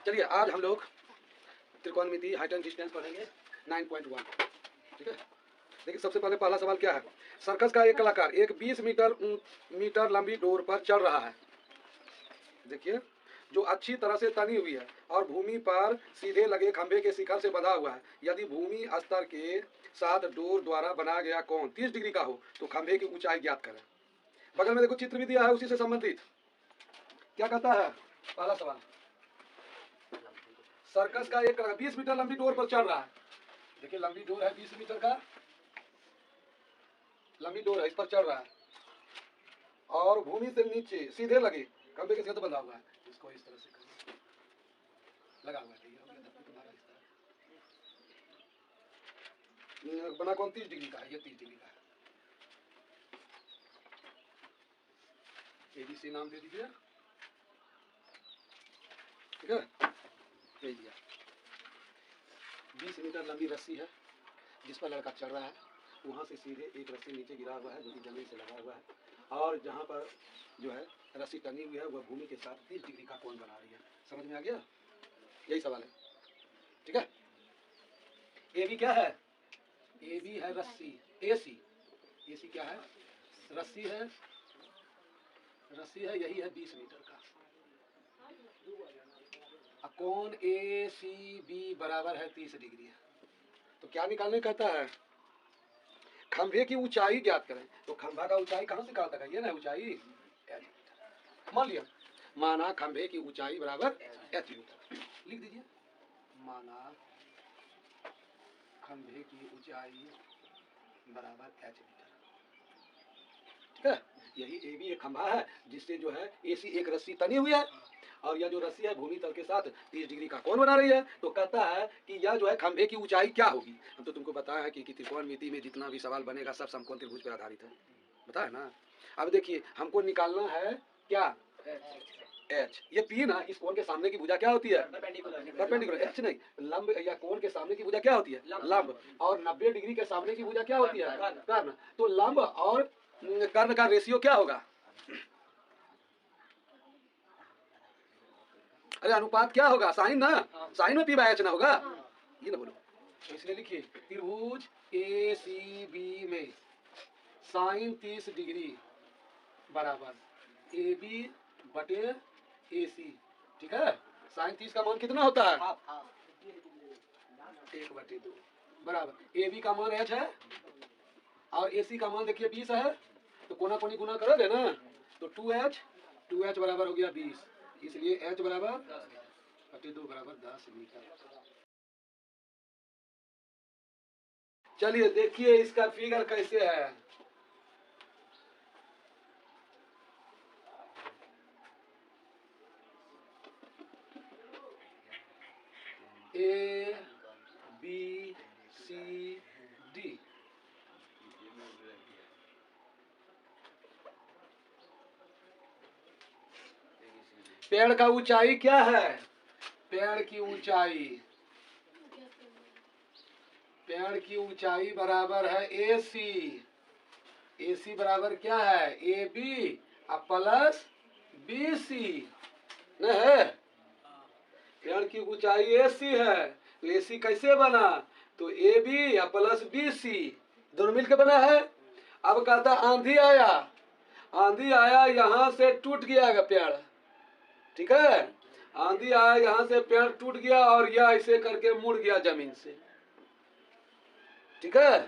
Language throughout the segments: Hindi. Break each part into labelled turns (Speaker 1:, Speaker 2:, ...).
Speaker 1: चलिए आज हम लोग त्रिकोणमिति हाइट एंड डिस्टेंस पढ़ेंगे 9.1। ठीक है, देखिए सबसे पहला सवाल क्या है। सर्कस का एक कलाकार एक 20 मीटर लंबी डोर पर चढ़ रहा है, देखिए, जो अच्छी तरह से तनी हुई है और भूमि पर सीधे लगे खंभे के शिखर से बंधा हुआ है। यदि भूमि स्तर के साथ डोर द्वारा बनाया गया कोण 30 डिग्री का हो तो खंभे की ऊंचाई ज्ञात करें। बगल में देखो चित्र भी दिया है उसी से संबंधित। क्या कहता है पहला सवाल, सर्कस का एक 20 मीटर लंबी डोर पर चढ़ रहा है। देखिए लंबी डोर है, 20 मीटर का लंबी डोर है, इस पर चढ़ रहा है और भूमि से नीचे सीधे लगे खंभे के साथ बंधा हुआ है। इसको इस तरह से लगा हुआ है, बना कौन 30 डिग्री का है, ये 30 डिग्री का है। ABC नाम दे दीजिए, ठीक है, दे दिया। 20 मीटर लंबी रस्सी है जिस पर लड़का चढ़ रहा है, वहाँ से सीधे एक रस्सी नीचे गिरा हुआ है जो कि जमीन से लगा हुआ है, और जहाँ पर जो है रस्सी टंगी हुई है वह भूमि के साथ 30 डिग्री का कोण बना रही है। समझ में आ गया? यही सवाल है, ठीक है। AB क्या है? AB है रस्सी, AC क्या है? रस्सी है, यही है 20 मीटर का। कोण ACB बराबर है 30 डिग्री है। तो क्या निकालने कहता है? खंभे की ऊंचाई ज्ञात करें। तो खंभा का ऊंचाई कहाँ से निकालता है? ये ना ऊंचाई h मीटर। मान लिया, माना खंभे की ऊंचाई बराबर h मीटर। लिख दीजिए, माना खंभे की ऊंचाई बराबर h मीटर। ठीक है, यही AB एक खंभा है जिससे जो है AC एक रस्सी तनी हुई है और यह जो रस्सी है भूमि तल के साथ 30 डिग्री का कोण बना रही है। तो कहता है कि यह जो है खंभे की ऊंचाई क्या होगी। हम तो तुमको बताया है कि त्रिकोणमिति में जितना भी सवाल बनेगा सब समकोण त्रिभुज पर आधारित है, बताया ना। अब देखिए हमको निकालना है क्या, H। ये P ना, इस कोण के सामने की भुजा क्या होती है? परपेंडिकुलर। H नहीं, लंब या कोण के सामने की भुजा क्या होती है? लंब। और 90 डिग्री के सामने की भुजा क्या होती है? कर्ण। तो लंब और कर्ण का रेशियो क्या होगा? अरे अनुपात क्या होगा? साइन ना, साइन में P/H ना होगा, ये ना बोलो। तो इसलिए लिखिए त्रिभुज ACB में साइन 30 डिग्री बराबर AB बटे AC। ठीक है, साइन 30 का मान कितना होता है? 1/2 बराबर AB का मान H है और AC का मान देखिए 20 है। तो कोना कोनी गुना करोगे ना तो 2H बराबर हो गया 20, इसलिए H बराबर 2 बराबर 10 मीटर। चलिए देखिए इसका फिगर कैसे है। ABCD, पेड़ का ऊंचाई क्या है? पेड़ की ऊंचाई बराबर है AC बराबर क्या है? AB प्लस BC न है। पेड़ की ऊंचाई AC है, तो AC कैसे बना? तो AB प्लस BC दोनों मिलकर बना है। अब कहता आंधी आया यहाँ से टूट गया पेड़, ठीक है, आंधी आया यहाँ से पेड़ टूट गया और यह ऐसे करके मुड़ गया जमीन से, ठीक है।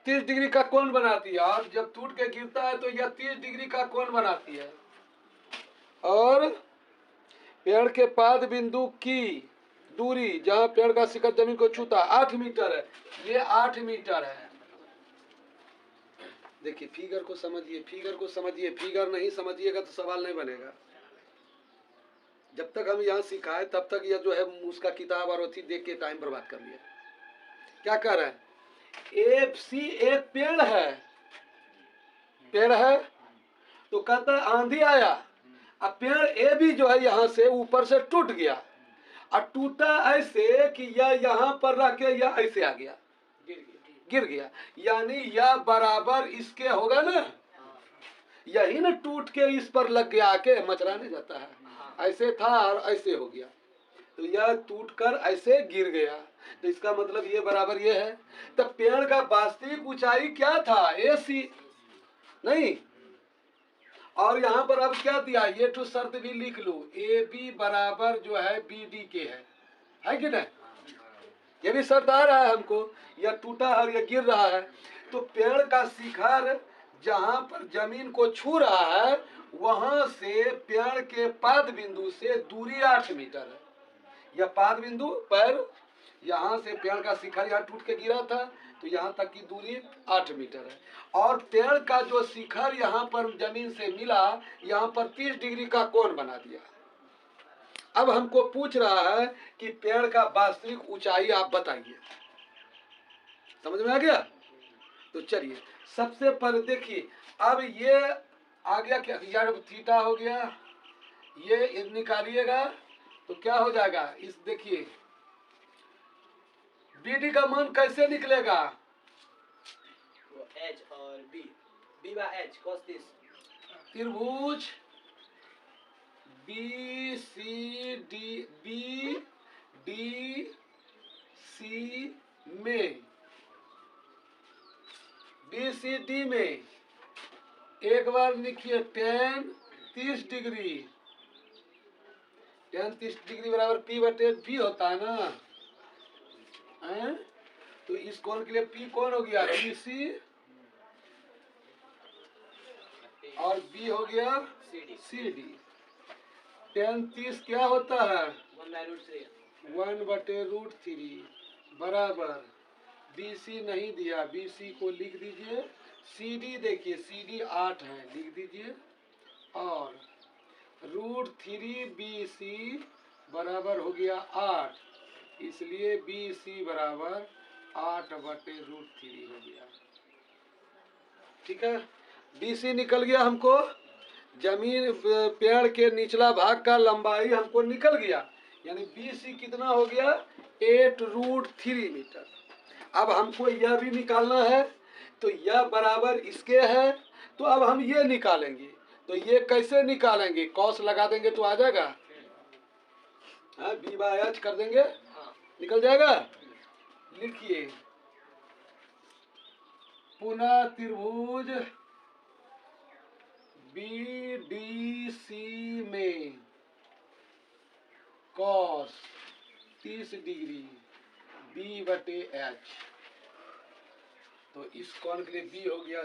Speaker 1: तीस डिग्री का कोण बनाती है और जब टूट के गिरता है तो यह 30 डिग्री का कोण बनाती है। और पेड़ के पाद बिंदु की दूरी जहां पेड़ का शिखर जमीन को छूता 8 मीटर है, ये 8 मीटर है। देखिए फिगर को समझिए, फिगर नहीं समझिएगा तो सवाल नहीं बनेगा। जब तक हम यहाँ सिखाए तब तक यह जो है उसका किताब और अथी देख के टाइम बर्बाद कर लिया। क्या कर रहा है? AC एक पेड़ है तो कहता है आंधी आया, अब पेड़ AB जो है यहाँ से ऊपर से टूट गया और टूटा ऐसे कि यह यहाँ पर रह के यह ऐसे आ गया, गिर गया, यानी यह बराबर इसके होगा ना, यही ना टूट के इस पर लग गया, आके मचराने जाता है, ऐसे था और ऐसे हो गया, तो यह टूटकर ऐसे गिर गया, तो इसका मतलब ये बराबर ये है। तब पेड़ का वास्तविक ऊंचाई क्या था, AC नहीं, और यहाँ पर अब क्या दिया, ये तो शर्त भी लिख लो, AB बराबर जो है BD के है कि नहीं, ये भी शर्त आ रहा है हमको, यह टूटा और यह गिर रहा है, तो पेड़ का शिखर जहाँ पर जमीन को छू रहा है वहां से पेड़ के पाद बिंदु से दूरी 8 मीटर है, यह पाद बिंदु पर यहाँ से पेड़ का शिखर यहाँ टूट के गिरा था, तो यहाँ तक की दूरी 8 मीटर है, और पेड़ का जो शिखर यहाँ पर जमीन से मिला, यहाँ पर 30 डिग्री का कोण बना दिया। अब हमको पूछ रहा है कि पेड़ का वास्तविक ऊंचाई आप बताइए, समझ में आ गया। तो चलिए सबसे पहले देखिए, अब ये आ गया क्या, यार थीटा हो गया, ये निकालिएगा तो क्या हो जाएगा, इस देखिए BD का मान कैसे निकलेगा,
Speaker 2: वो H और B बाय H cos 30
Speaker 1: त्रिभुज BCD में BCD में एक बार लिखिए tan 30 डिग्री, tan 30 डिग्री बराबर P/B होता है ना, हैं? तो इस कोण के लिए P कौन हो गया, BC, और B हो गया CD। tan 30 क्या होता है, 1/√3 बराबर BC नहीं दिया, BC को लिख दीजिए, CD देखिए CD 8 है, लिख दीजिए, और √3 BC बराबर हो गया 8, इसलिए BC बराबर 8/√3 हो गया। ठीक है, BC निकल गया हमको, जमीन पेड़ के निचला भाग का लंबाई हमको निकल गया, यानी BC कितना हो गया, 8√3 मीटर। अब हमको यह भी निकालना है, तो यह बराबर इसके है, तो अब हम ये निकालेंगे, तो ये कैसे निकालेंगे, कॉस लगा देंगे तो आ जाएगा, हाँ B/H कर देंगे, निकल जाएगा। लिखिए पुनः त्रिभुज BDC में cos 30 डिग्री B/H, तो इस कोण के लिए B हो गया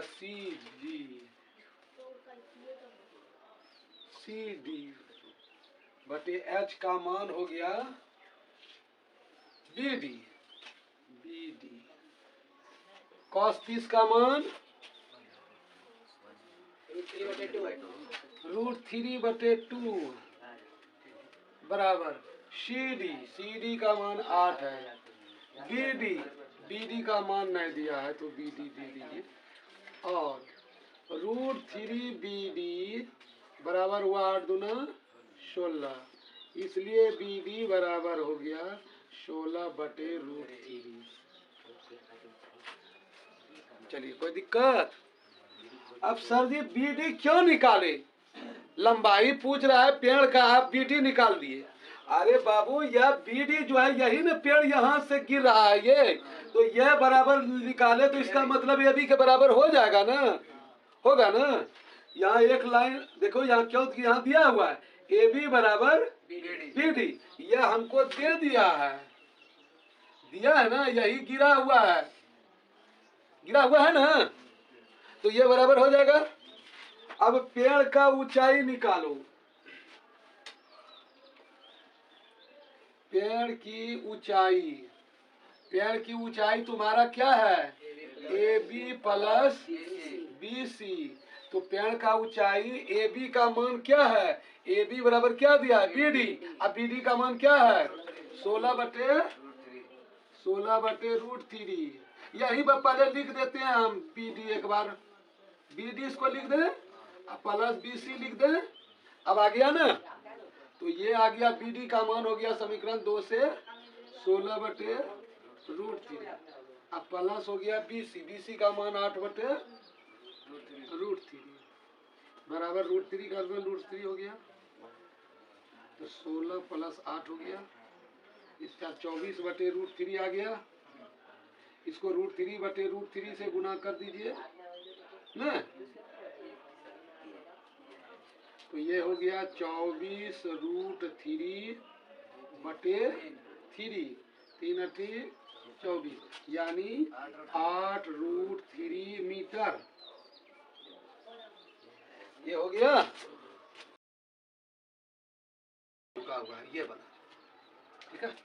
Speaker 1: CD/H का मान हो गया BD, cos 30 का मान √3/2 बराबर CD का मान 8 है, BD का मान नहीं दिया है तो BD दे दीजिए, और √3 BD बराबर हुआ 8 दूना 16, इसलिए BD बराबर हो गया 16/√3। चलिए कोई दिक्कत। अब सर जी BD क्यों निकाले, लंबाई पूछ रहा है पेड़ का, आप BD निकाल दिए, अरे बाबू यह BD जो है यही ना पेड़ यहाँ से गिर रहा है, ये तो यह बराबर निकाले तो इसका मतलब AB के बराबर हो जाएगा ना, होगा ना। यहाँ एक लाइन देखो, यहाँ क्यों यहाँ दिया हुआ है AB बराबर BD, यह हमको दे दिया है ना, यही गिरा हुआ है ना, तो ये बराबर हो जाएगा। अब पेड़ का ऊंचाई निकालो, पेड़ की ऊंचाई तुम्हारा क्या है, AB प्लस BC, तो पेड़ का ऊंचाई AB का मान क्या है, AB बराबर क्या दिया है BD, अब BD का मान क्या है 16/√3, यही पहले लिख देते हैं हम BD, एक बार BD इसको लिख दें, प्लस BC लिख दें, अब आ गया ना, तो ये आ गया BD का मान हो गया समीकरण 2 से 16/√3। अब प्लस हो गया BC, BC का मान 8/√3 बराबर √3 का मान √3 हो गया, तो 16 + 8 हो गया, इसका 24/√3 आ गया, इसको √3/√3 से गुना कर दीजिए ना, तो ये हो गया 24√3/3, 3 24 यानी 8√3 मीटर। ये हो गया, रुका हुआ है, ये बना, ठीक है।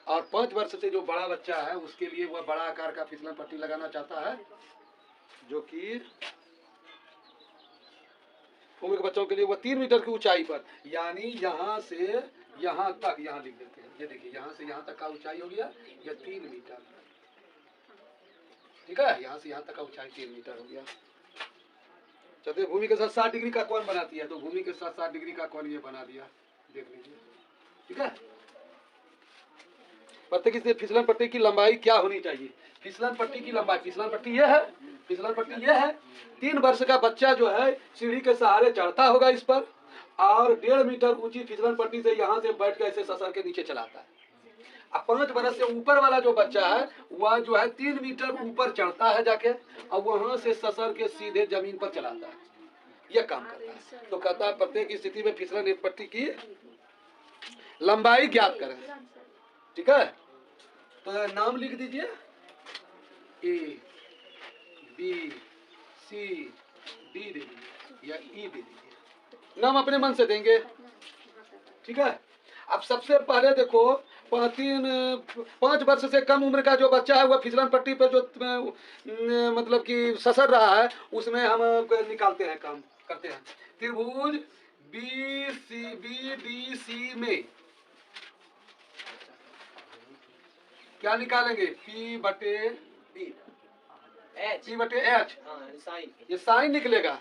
Speaker 1: और 5 वर्ष से जो बड़ा बच्चा है उसके लिए वह बड़ा आकार का फिसलन पट्टी लगाना चाहता है, जो कि उम्र के बच्चों के लिए वह 3 मीटर की ऊंचाई पर, यानी यहाँ से यहाँ तक, यहाँ लिख देते हैं, ये देखिए यहाँ से यहाँ तक का ऊंचाई हो गया यह 3 मीटर, ठीक है। यहाँ से यहाँ तक का ऊंचाई 3 मीटर हो गया। चलिए, भूमि के साथ 60 डिग्री का कोण बनाती है, तो भूमि के साथ 60 डिग्री का कोण ये बना दिया, देख लीजिए, ठीक है। प्रत्येक इस फिसलन पट्टी की लंबाई क्या होनी चाहिए? फिसलन पट्टी की लंबाई, फिसलन पट्टी ये है, फिसलन पट्टी ये है, 3 वर्ष का बच्चा जो है सीढ़ी के सहारे चढ़ता होगा इस पर, और 1.5 मीटर ऊंची फिसलन पट्टी से यहाँ से बैठ कर ऐसे ससर के नीचे चलाता है। अब 5 वर्ष से ऊपर वाला जो बच्चा है वह जो है 3 मीटर ऊपर चढ़ता है जाके, और वहां से ससर के सीधे जमीन पर चलाता है, यह काम करता है। तो कहता है प्रत्येक स्थिति में फिसलन पट्टी की लंबाई ज्ञात करें, ठीक है। तो नाम लिख दीजिए, A, B, C, D दे दीजिए या E दे दीजिए, नाम अपने मन से देंगे, ठीक है। अब सबसे पहले देखो, 5 वर्ष से कम उम्र का जो बच्चा है वह फिसलन पट्टी पर जो मतलब कि ससर रहा है उसमें हम निकालते हैं, काम करते हैं। त्रिभुज BDC में क्या निकालेंगे? P/H, ये साइन निकलेगा,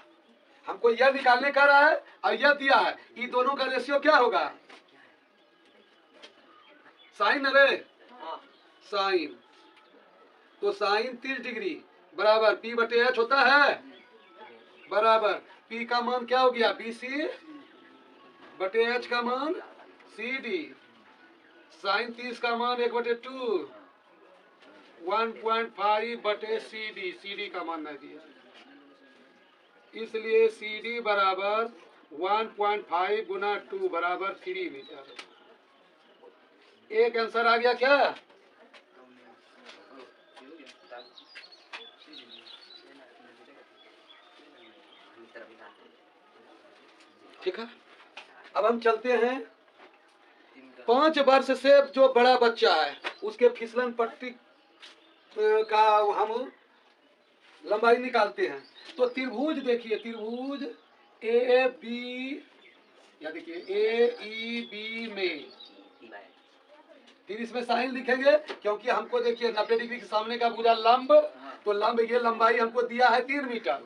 Speaker 1: हमको यह निकालने का रहा है और यह दिया है, ये दोनों का रेशियो क्या होगा? साइन, अरे साइन, तो साइन 30 डिग्री बराबर P/H होता है, बराबर P का मान क्या हो गया? BC/H का मान CD, साइन 30 का मान 1/2, 1.5/CD, CD का मान नहीं दिया, इसलिए CD बराबर 1.5 गुना 2 बराबर 3 मीटर। एक आंसर आ गया क्या? ठीक है, अब हम चलते हैं 5 वर्ष से जो बड़ा बच्चा है उसके फिसलन पट्टी का हम लंबाई निकालते हैं। तो त्रिभुज देखिए, त्रिभुज AB या देखिए AEB में, फिर इसमें साइन लिखेंगे क्योंकि हमको देखिए 90 डिग्री के सामने का पूरा लंब, तो लंब ये लंबाई हमको दिया है 3 मीटर,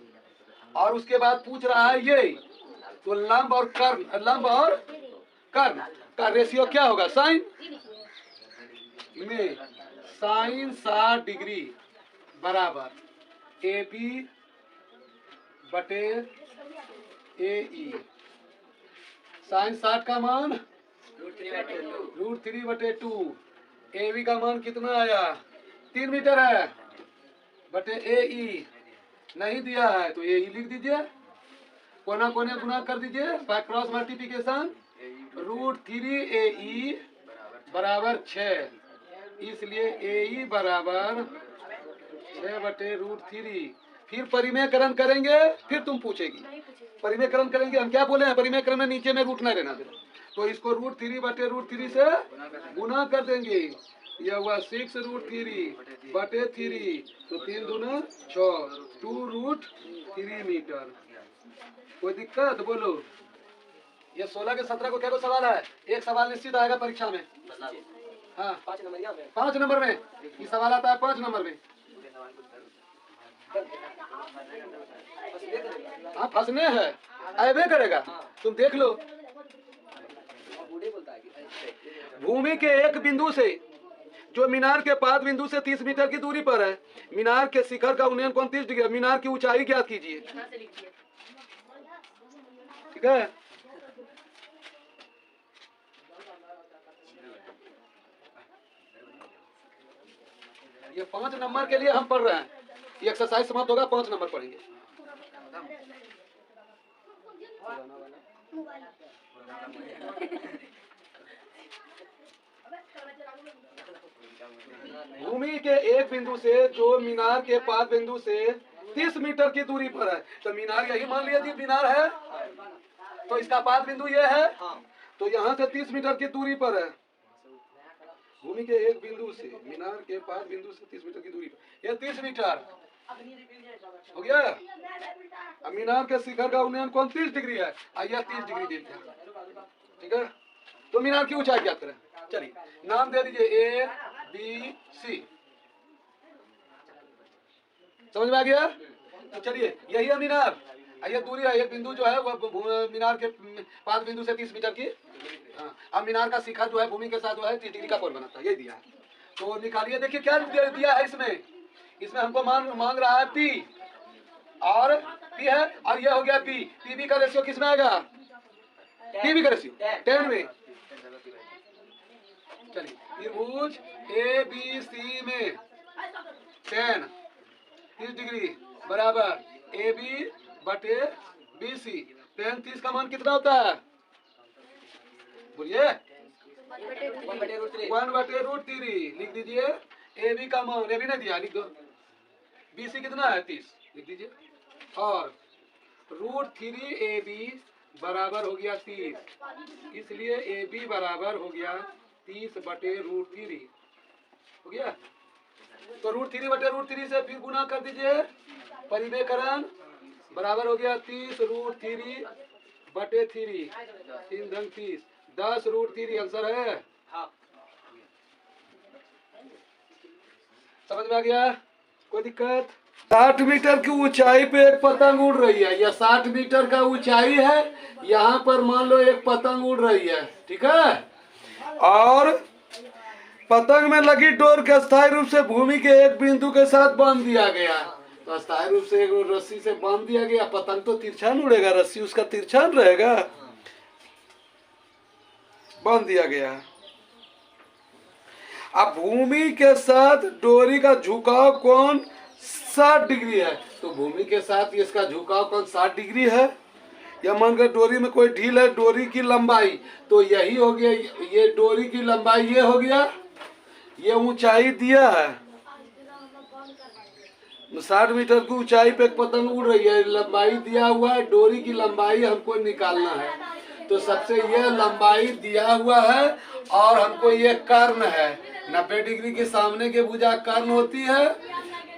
Speaker 1: और उसके बाद पूछ रहा है ये, तो लंब और कर्ण का रेशियो क्या होगा? साइन में साइन 60 डिग्री बराबर AB/AE, साइन 60 का मान √3/2, AB का मान कितना आया? 3 मीटर है, बटे AE नहीं दिया है तो AE लिख दीजिए, कोना कोने गुना कर दीजिए, बाय क्रॉस मल्टीप्लिकेशन, √3AE बराबर 6, इसलिए AE बराबर 6/√3। फिर परिमेयकरण करेंगे, फिर तुम पूछेगी परिमेयकरण करेंगे, हम क्या बोले हैं? परिमेयकरण में नीचे में रूट नहीं रहना देना, तो इसको √3/√3 से गुना कर देंगे, यह हुआ 6√3/3, तो 3 दूना 6, 2√3 मीटर। कोई दिक्कत बोलो? ये 16 के 17 को क्या को सवाल है? एक सवाल निश्चित आएगा परीक्षा में, हाँ 5 नंबर में ये सवाल आता है, 5 नंबर में। हाँ फंसने है, ऐबे करेगा, तुम देख लो। भूमि के एक बिंदु से जो मीनार के पाद बिंदु से 30 मीटर की दूरी पर है। मीनार के शिखर का उन्नयन कोण 30 डिग्री है। मीनार की ऊंचाई ज्ञात कीजिए। ठीक है, ये 5 नंबर के लिए हम पढ़ रहे हैं। ये एक्सरसाइज समाप्त होगा, 5 नंबर पढ़ेंगे। भूमि के एक बिंदु से जो मीनार के पाद बिंदु से 30 मीटर की दूरी पर है, तो मीनार यही मान लिया जी मीनार है, तो इसका पाद बिंदु ये है, तो यहाँ से 30 मीटर की दूरी पर है। भूमि के एक बिंदु से मीनार के पाद बिंदु से 30 मीटर की दूरी पर, यह 30 मीटर हो गया। अब मीनार के शिखर का उन्नयन कोण 30 डिग्री है, यह 30 डिग्री देते हैं। ठीक है, तो मीनार की ऊंचाई ज्ञात करें। चलिए नाम दे दीजिए A B C। समझ में आ गया? तो चलिए यही है मीनार, ये दूरी है, एक बिंदु जो है वह मीनार के पाद बिंदु से 30 मीटर की। हाँ, अब मीनार का शिखर जो है भूमि के साथ जो है 30 डिग्री का कोण बनाता है, यही दिया है। तो निकालिए, देखिए क्या दिया है इसमें। इसमें हमको मांग रहा है P, और P है, और यह हो गया P। PB का रेशियो किस में आएगा? PB का रेशियो 10 में। चलिए त्रिभुज ABC में 10 30 डिग्री बराबर AB बटे BC। 10 30 का मान कितना होता है? बोलिए 1/√3 लिख दीजिए। AB का मान, AB नहीं दिया, लिख दो। BC कितना है? 30 लिख दीजिए। और √3 AB बराबर हो गया 30, इसलिए AB बराबर हो गया 30/√3 हो गया। तो √3/√3 से फिर गुना कर दीजिए, परिमेयकरण बराबर हो गया 30√3/3। 3 × 30 10√3 आंसर है। समझ में आ गया? कोई दिक्कत? 60 मीटर की ऊंचाई पे एक पतंग उड़ रही है। यह 60 मीटर का ऊंचाई है, यहाँ पर मान लो एक पतंग उड़ रही है। ठीक है, और पतंग में लगी डोर के अस्थायी रूप से भूमि के एक बिंदु के साथ बांध दिया गया। तो अस्थायी रूप से एक रस्सी से बांध दिया गया। पतंग तो तिरछा उड़ेगा, रस्सी उसका तिरछा रहेगा, बांध दिया गया। अब भूमि के साथ डोरी का झुकाव कोण 60 डिग्री है। तो भूमि के साथ इसका झुकाव कोण 60 डिग्री है। या मानकर डोरी में कोई ढील है, डोरी की लंबाई तो यही हो गया, ये डोरी की लंबाई ये हो गया, ये ऊंचाई दिया है 60 मीटर की ऊंचाई पे एक पतंग उड़ रही है, लंबाई दिया हुआ है, डोरी की लंबाई हमको निकालना है। तो सबसे ये लंबाई दिया हुआ है, और हमको ये कर्ण है, 90 डिग्री के सामने के भुजा कर्ण होती है।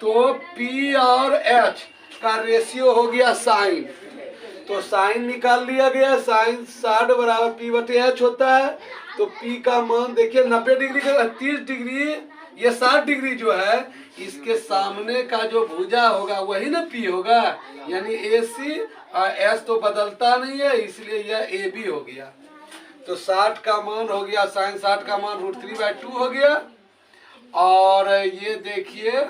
Speaker 1: तो P और H का रेशियो हो गया साइन, तो साइन निकाल लिया गया। साइन 60 बराबर P/H होता है। तो P का मान देखिए 90 डिग्री का 30 डिग्री, ये 60 डिग्री जो है इसके सामने का जो भुजा होगा वही ना P होगा, यानी AC, और S तो बदलता नहीं है, इसलिए यह AB हो गया। तो 60 का मान हो गया, साइन 60 का मान √3/2 हो गया। और ये देखिए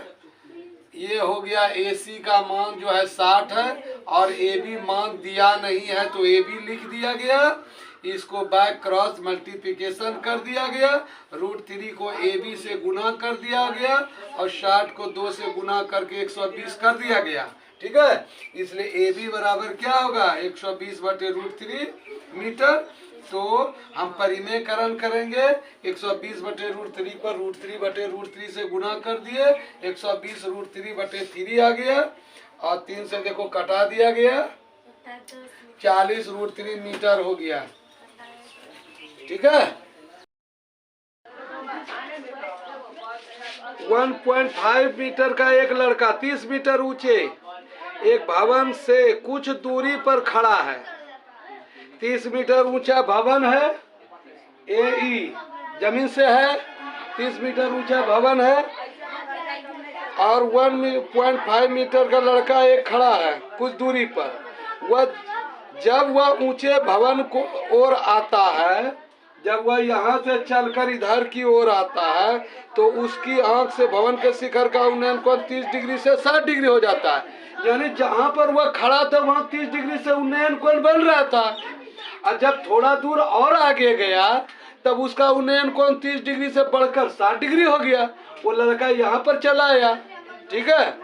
Speaker 1: ये हो गया AC का मान जो है 60 है, और AB मान दिया नहीं है तो AB लिख दिया गया। इसको बैक क्रॉस मल्टीप्लिकेशन कर दिया गया, √3 को AB से गुना कर दिया गया, और 60 को 2 से गुना करके 120 कर दिया गया। ठीक है, इसलिए AB बराबर क्या होगा? 120/√3 मीटर। तो हम परिमेयकरण करेंगे, 120/√3 पर √3/√3 से गुना कर दिए, 120 √3/3 आ गया, और 3 से देखो कटा दिया गया, 40 √3 मीटर हो गया। ठीक है, 1.5 मीटर का एक लड़का 30 मीटर ऊंचे एक भवन से कुछ दूरी पर खड़ा है। 30 मीटर ऊंचा भवन है, AE जमीन से है, 30 मीटर ऊंचा भवन है, और 1.5 मीटर का लड़का एक खड़ा है कुछ दूरी पर। वह जब वह ऊंचे भवन को ओर आता है जब वह यहाँ से चलकर इधर की ओर आता है तो उसकी आंख से भवन के शिखर का उन्नयन कोण 30 डिग्री से 60 डिग्री हो जाता है। यानी जहाँ पर वह खड़ा था वहाँ 30 डिग्री से उन्नयन कोण बन रहा था, और जब थोड़ा दूर और आगे गया तब उसका उन्नयन कोण 30 डिग्री से बढ़कर 60 डिग्री हो गया। वो लड़का यहाँ पर चला आया। ठीक है,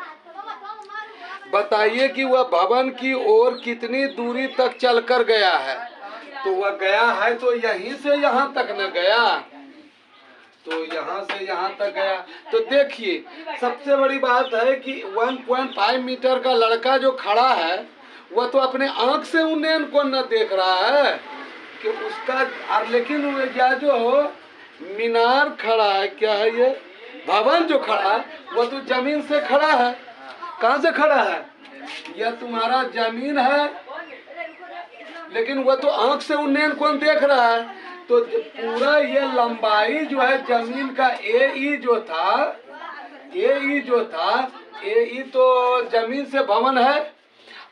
Speaker 1: बताइए कि वह भवन की ओर कितनी दूरी तक चलकर गया है। तो वह गया है तो यहीं से यहाँ तक न गया, तो यहाँ से यहाँ तक गया। तो देखिए सबसे बड़ी बात है कि 1.5 मीटर का लड़का जो खड़ा है वह तो अपने आंख से उन्नयन को न देख रहा है कि उसका, और लेकिन यह जो मीनार खड़ा है, क्या है ये भवन जो खड़ा है वह तो जमीन से खड़ा है। कहाँ से खड़ा है? यह तुम्हारा जमीन है, लेकिन वह तो आंख से उन्नयन कोण देख रहा है। तो पूरा ये लंबाई जो है जमीन का ए जो था ए तो जमीन से भवन है,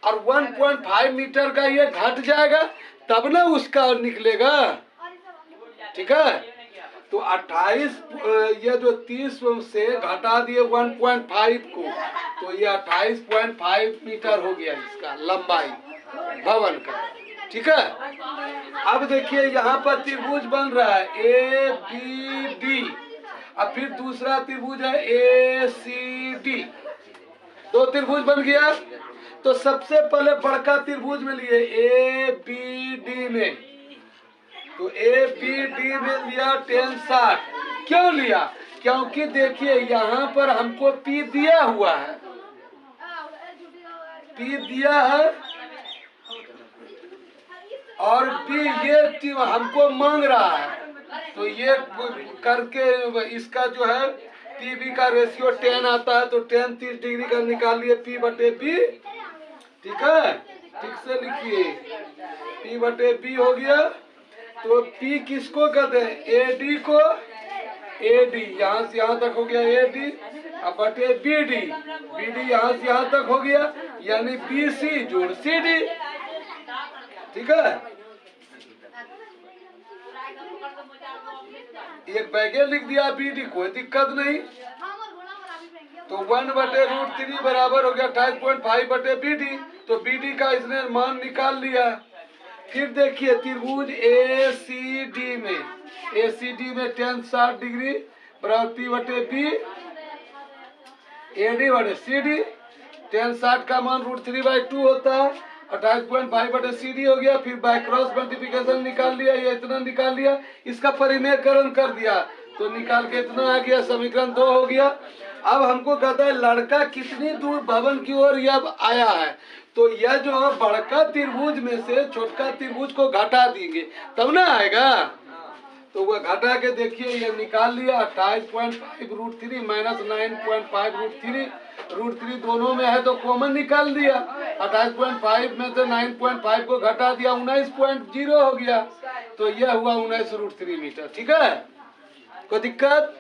Speaker 1: और 1.5 मीटर का ये घट जाएगा तब ना उसका निकलेगा। ठीक है, तो 28 ये जो 30 से घटा दिए 1.5 को, तो ये 28.5 मीटर हो गया इसका लंबाई भवन का। ठीक है, अब देखिए यहाँ पर त्रिभुज बन रहा है ABD, अब फिर दूसरा त्रिभुज है ACD, दो त्रिभुज बन गया। तो सबसे पहले बड़का त्रिभुज में लिए ABD में, तो ABD में लिया 10 60। क्यों लिया? क्योंकि देखिए यहाँ पर हमको P दिया हुआ है, P दिया है और B ये हमको मांग रहा है, तो ये करके इसका जो है PB का रेशियो 10 आता है, तो 10 30 डिग्री का निकाल लिए P/B। ठीक है, ठीक से लिखिए P/B हो गया। तो P किसको कहते हैं? AD को, AD यहाँ से यहाँ तक हो गया AD, अब बटे BD, BD यहाँ से यहाँ तक हो गया, यानी BC जोड़ CD। ठीक है, एक बैगे लिख दिया BD, कोई दिक्कत नहीं। तो 1/√3 बराबर हो गया 28.5/BD, तो BD का इसने मान निकाल लिया। फिर देखिए त्रिभुज ACD में 10 60 डिग्री बराबर P/B, AD/CD, 10 60 का मान √3/2 होता है, 28.5/CD हो गया। फिर बाय क्रॉस मल्टीप्लिकेशन निकाल लिया, ये इतना निकाल लिया, इसका परिमेयकरण कर दिया तो निकाल के इतना आ गया, समीकरण 2 हो गया। अब हमको कहता है लड़का कितनी दूर भवन की ओर यह आया है, तो यह जो है बड़का त्रिभुज में से छोटका त्रिभुज को घटा देंगे तब ना आएगा। तो वह घटा के देखिए ये निकाल लिया 28.5√3 माइनस 9.5√3, √3 दोनों में है तो कॉमन निकाल दिया, 28.5 में से 9.5 को घटा दिया 19.0 हो गया, तो यह हुआ 19√3 मीटर। ठीक है, कोई दिक्कत?